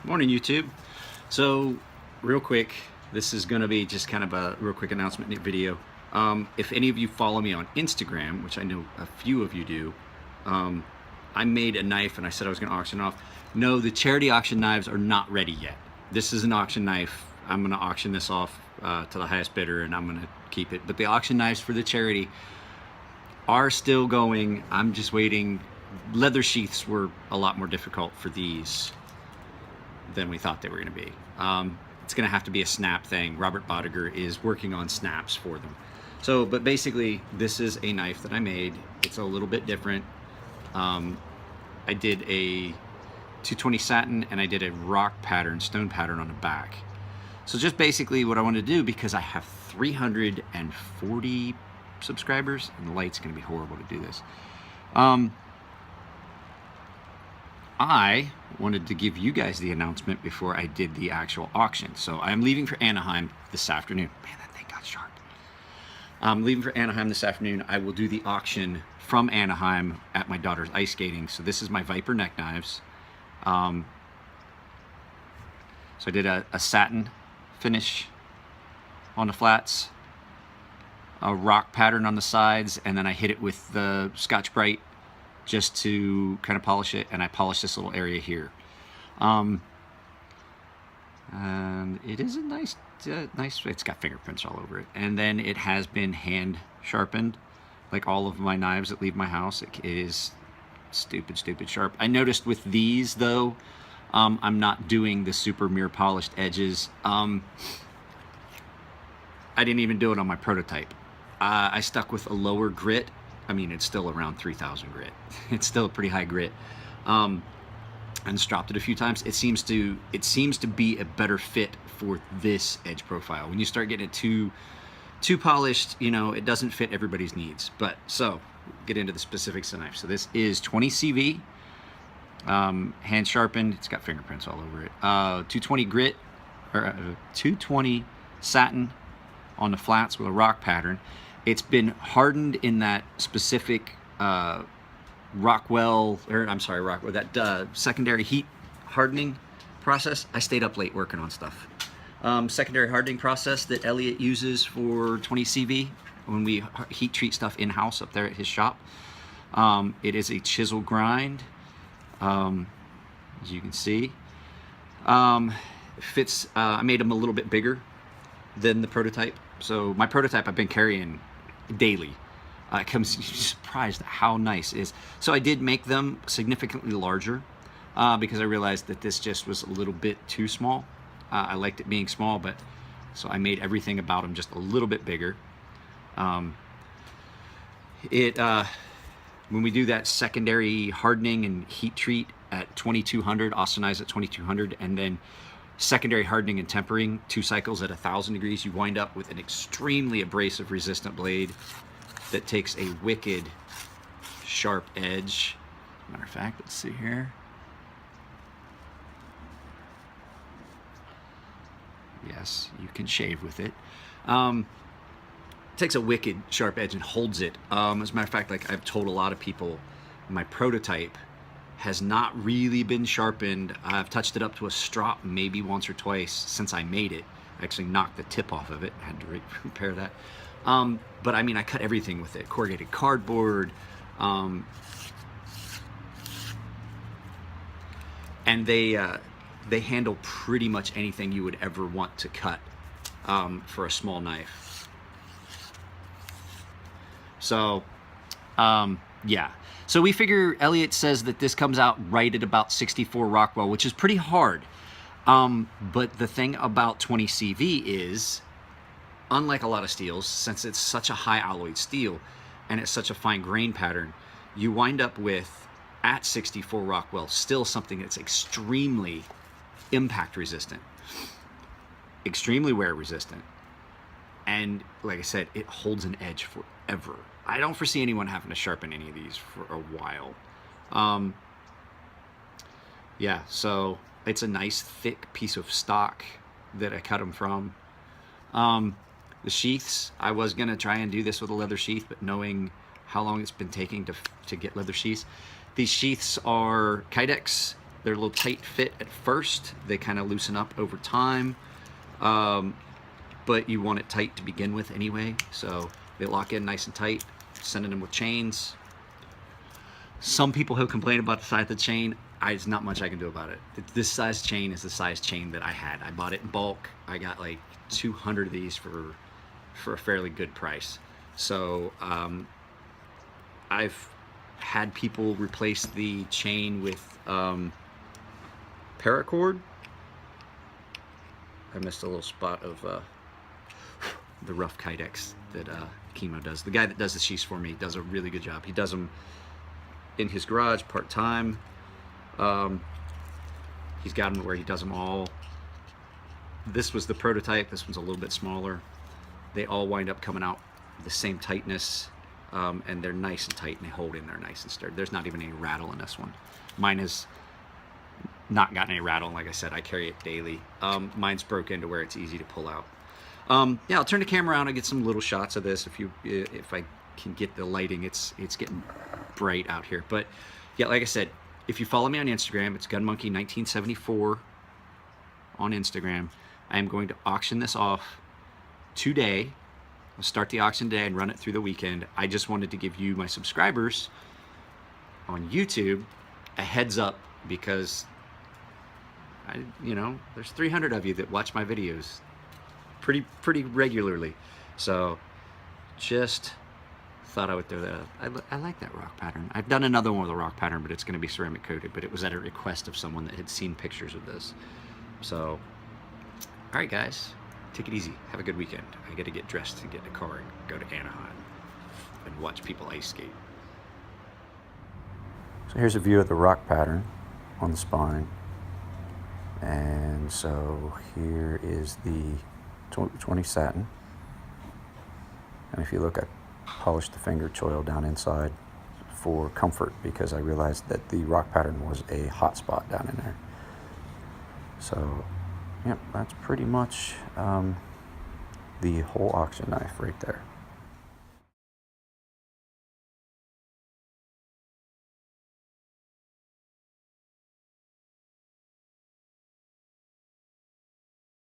Morning, YouTube. So, real quick, this is going to be just kind of a real quick announcement video. If any of you follow me on Instagram, which I know a few of you do, I made a knife and I said I was going to auction off. No, the charity auction knives are not ready yet. This is an auction knife. I'm going to auction this off to the highest bidder, and I'm going to keep it. But the auction knives for the charity are still going. I'm just waiting. Leather sheaths were a lot more difficult for these than we thought they were going to be. It's going to have to be a snap thing. Robert Bodiger is working on snaps for them. So, but basically, this is a knife that I made. It's a little bit different. I did a 220 satin and I did a rock pattern, stone pattern on the back. So just basically what I want to do, because I have 340 subscribers, and the light's going to be horrible to do this. I wanted to give you guys the announcement before I did the actual auction. So I'm leaving for Anaheim this afternoon. Man, that thing got sharp. I'm leaving for Anaheim this afternoon. I will do the auction from Anaheim at my daughter's ice skating. So this is my Viper neck knives. So I did a satin finish on the flats, a rock pattern on the sides, and then I hit it with the Scotch-Brite just to kind of polish it, and I polished this little area here. And it is a nice, it's got fingerprints all over it. And then it has been hand sharpened, like all of my knives that leave my house. It is stupid sharp. I noticed with these though, I'm not doing the super mirror polished edges. I didn't even do it on my prototype. I stuck with a lower grit. I mean, it's still around 3,000 grit. It's still a pretty high grit. And stropped it a few times. It seems to be a better fit for this edge profile. When you start getting it too polished, you know, it doesn't fit everybody's needs. But so get into the specifics of the knife. So this is 20 CV, hand sharpened. It's got fingerprints all over it. 220 grit, or 220 satin on the flats with a rock pattern. It's been hardened in that specific Rockwell, that secondary heat hardening process. I stayed up late working on stuff. Secondary hardening process that Elliot uses for 20 CV when we heat treat stuff in-house up there at his shop. It is a chisel grind, as you can see. Fits. I made them a little bit bigger than the prototype. So my prototype I've been carrying daily. You're surprised at how nice it is. So I did make them significantly larger because I realized that this just was a little bit too small. I liked it being small, but so I made everything about them just a little bit bigger. When we do that secondary hardening and heat treat at 2200, austenize at 2200, and then secondary hardening and tempering, 2 cycles at 1,000 degrees, you wind up with an extremely abrasive resistant blade that takes a wicked sharp edge. Matter of fact, let's see here. Yes, you can shave with it. Takes a wicked sharp edge and holds it. As a matter of fact, like I've told a lot of people, my prototype has not really been sharpened. I've touched it up to a strop maybe once or twice since I made it. I actually knocked the tip off of it, had to repair that. But I mean, I cut everything with it. Corrugated cardboard, and they handle pretty much anything you would ever want to cut for a small knife. So, yeah. So we figure, Elliot says that this comes out right at about 64 Rockwell, which is pretty hard. But the thing about 20 CV is, unlike a lot of steels, since it's such a high alloyed steel and it's such a fine grain pattern, you wind up with, at 64 Rockwell, still something that's extremely impact resistant, extremely wear resistant. And like I said, it holds an edge forever. I don't foresee anyone having to sharpen any of these for a while. Yeah, so it's a nice thick piece of stock that I cut them from. The sheaths, I was gonna try and do this with a leather sheath, but knowing how long it's been taking to get leather sheaths, these sheaths are Kydex they're a little tight fit at first. They kind of loosen up over time, but you want it tight to begin with anyway. So they lock in nice and tight. Sending them with chains. Some people who complain about the size of the chain, there's not much I can do about it. This size chain is the size chain that I had. I bought it in bulk. I got like 200 of these for a fairly good price. So I've had people replace the chain with paracord. I missed a little spot of the rough Kydex that Chemo does. The guy that does the sheaths for me does a really good job. He does them in his garage part-time. He's got them where he does them all. This was the prototype. This one's a little bit smaller. They all wind up coming out the same tightness, and they're nice and tight, and they hold in there nice and sturdy. There's not even any rattle in this one. Mine has not gotten any rattle. Like I said, I carry it daily. Mine's broke into where it's easy to pull out. Yeah, I'll turn the camera around and get some little shots of this if I can get the lighting. It's getting bright out here. But yeah, like I said, if you follow me on Instagram, it's GunMonkey1974 on Instagram. I am going to auction this off today. I'll start the auction today and run it through the weekend. I just wanted to give you, my subscribers on YouTube, a heads up, because there's 300 of you that watch my videos pretty regularly. So just thought I would throw that up. I like that rock pattern. I've done another one with a rock pattern, but it's going to be ceramic coated, but it was at a request of someone that had seen pictures of this. So, all right, guys, take it easy. Have a good weekend. I got to get dressed and get in a car and go to Anaheim and watch people ice skate. So here's a view of the rock pattern on the spine. And so here is the 20 satin. And if you look, I polished the finger choil down inside for comfort, because I realized that the rock pattern was a hot spot down in there. So, yep, that's pretty much the whole auction knife right there.